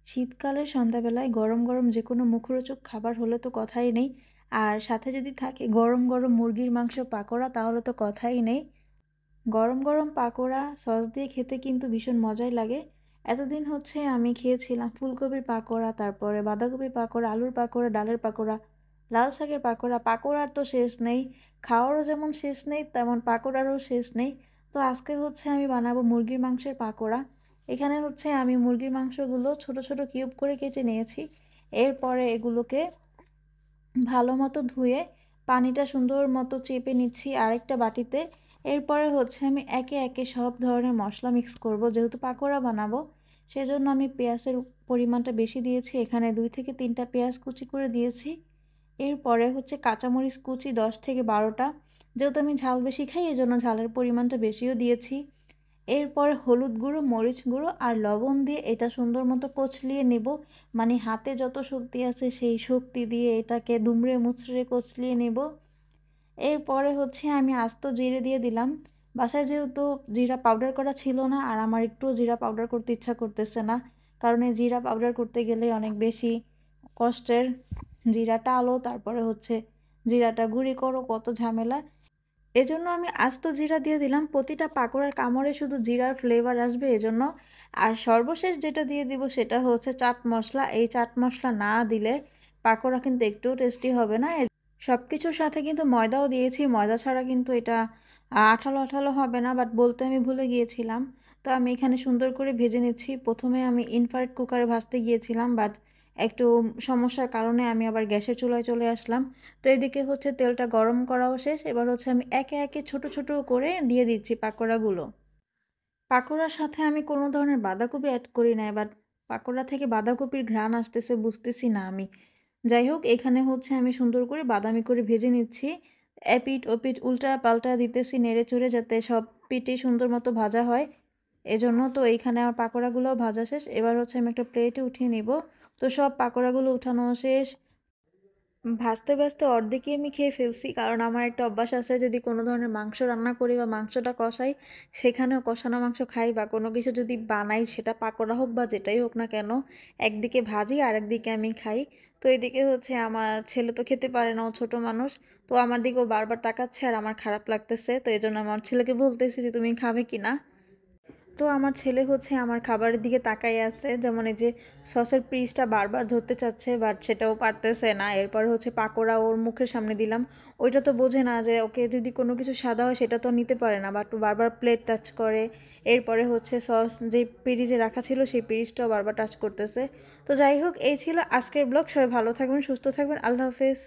শীতকালের সন্ধ্যাবেলায় গরম গরম যে কোনো মুখরোচক খাবার হলে তো কথাই নেই। আর সাথে যদি থাকে গরম গরম মুরগির মাংস পাকোড়া তাহলে তো কথাই নেই। গরম গরম পাকোড়া সস দিয়ে খেতে কিন্তু ভীষণ মজাই লাগে। এতদিন হচ্ছে আমি খেয়েছিলাম ফুলকপির পাকোড়া, তারপরে বাঁধাকপির পাকোড়া, আলুর পাকোড়া, ডালের পাকোড়া, লাল শাকের পাকোড়া। পাকোড়ার তো শেষ নেই, খাওয়ারও যেমন শেষ নেই তেমন পাকোড়ারও শেষ নেই। তো আজকে হচ্ছে আমি বানাবো মুরগির মাংসের পাকোড়া। এখানে হচ্ছে আমি মুরগির মাংসগুলো ছোট ছোট কিউব করে কেটে নিয়েছি। এরপরে এগুলোকে ভালো মতো ধুয়ে পানিটা সুন্দর মতো চেপে নিচ্ছি আরেকটা বাটিতে। এরপরে হচ্ছে আমি একে একে সব ধরনের মশলা মিক্স করব, যেহেতু পাকোড়া বানাবো সেজন্য আমি পেঁয়াজের পরিমাণটা বেশি দিয়েছি। এখানে 2 থেকে 3টা পেঁয়াজ কুচি করে দিয়েছি। এরপরে হচ্ছে কাঁচামরিচ কুচি 10 থেকে 12টা। যেহেতু আমি ঝাল বেশি খাই এজন্য ঝালের পরিমাণটা বেশিও দিয়েছি। এরপরে হলুদ গুঁড়ো, মরিচ গুঁড়ো আর লবণ দিয়ে এটা সুন্দর মতো কচলিয়ে নেব। মানে হাতে যত শক্তি আছে সেই শক্তি দিয়ে এটাকে দুমড়ে মুচড়ে কচলিয়ে নেব। এরপরে হচ্ছে আমি আস্ত জিরে দিয়ে দিলাম। বাসায় যেহেতু জিরা পাউডার করা ছিল না আর আমার একটু জিরা পাউডার করতে ইচ্ছা করতেছে না, কারণ এই জিরা পাউডার করতে গেলে অনেক বেশি কষ্টের। জিরাটা আলো, তারপরে হচ্ছে জিরাটা গুঁড়ি করো, কত ঝামেলা। এজন্য আমি আস্ত জিরা দিয়ে দিলাম। প্রতিটা পাকোড়ার কামড়ে শুধু জিরার ফ্লেভার আসবে এজন্য। আর সর্বশেষ যেটা দিয়ে দিব সেটা হচ্ছে চাট মশলা। এই চাট মশলা না দিলে পাকোড়া কিন্তু একটুও টেস্টি হবে না। সব কিছুর সাথে কিন্তু ময়দাও দিয়েছি, ময়দা ছাড়া কিন্তু এটা আঠালো আঠালো হবে না, বাট বলতে আমি ভুলে গিয়েছিলাম। তো আমি এখানে সুন্দর করে ভেজে নিচ্ছি। প্রথমে আমি ইনফ্রারেড কুকারে ভাজতে গিয়েছিলাম, বাট একটু সমস্যার কারণে আমি আবার গ্যাসের চুলায় চলে আসলাম। তো এদিকে হচ্ছে তেলটা গরম করাও শেষ। এবার হচ্ছে আমি একে একে ছোট ছোট করে দিয়ে দিচ্ছি পাকোড়াগুলো। পাকোড়ার সাথে আমি কোনো ধরনের বাঁধাকপি অ্যাড করি নাই, বাট পাকোড়া থেকে বাঁধাকপির ঘ্রাণ আসতেছে বুঝতেছি না আমি। যাই হোক, এখানে হচ্ছে আমি সুন্দর করে বাদামি করে ভেজে নিচ্ছি। এপিঠ ওপিঠ উল্টা পাল্টা দিতেছি নেড়ে চড়ে, যাতে সব পিঠই সুন্দর মতো ভাজা হয়। এজন্য তো এইখানে আমার পাকোড়াগুলোও ভাজা শেষ। এবার হচ্ছে আমি একটা প্লেটে উঠিয়ে নিব। তো সব পাকোড়াগুলো উঠানো শেষ। ভাজতে ভাজতে অর্ধেকই আমি খেয়ে ফেলছি, কারণ আমার একটা অভ্যাস আছে, যদি কোনো ধরনের মাংস রান্না করি বা মাংসটা কষাই সেখানেও কষানো মাংস খাই, বা কোনো কিছু যদি বানাই সেটা পাকোড়া হোক বা যেটাই হোক না কেন, একদিকে ভাজি আর একদিকে আমি খাই। তো এদিকে হচ্ছে আমার ছেলে তো খেতে পারে না, ও ছোট মানুষ। তো আমার দিকেও বারবার তাকাচ্ছে আর আমার খারাপ লাগতেছে, তো এই জন্য আমার ছেলেকে বলতেছি যে তুমি খাবে কি না। তো আমার ছেলে হচ্ছে আমার খাবারের দিকে তাকাই আছে, যেমন এই যে সসের পিসটা বারবার ধরতে চাচ্ছে, বাট সেটাও পারতেছে না। এরপর হচ্ছে পাকোড়া ওর মুখের সামনে দিলাম। ওইটা তো বোঝে না যে ওকে যদি কোনো কিছু সাদা হয় সেটা তো নিতে পারে না, বাট বারবার প্লেট টাচ করে। এরপরে হচ্ছে সস যে পিরিজে রাখা ছিল সেই পিরিজটাও বারবার টাচ করতেছে। তো যাই হোক, এই ছিল আজকের ব্লগ। সবাই ভালো থাকবেন, সুস্থ থাকবেন, আল্লাহ হাফেজ।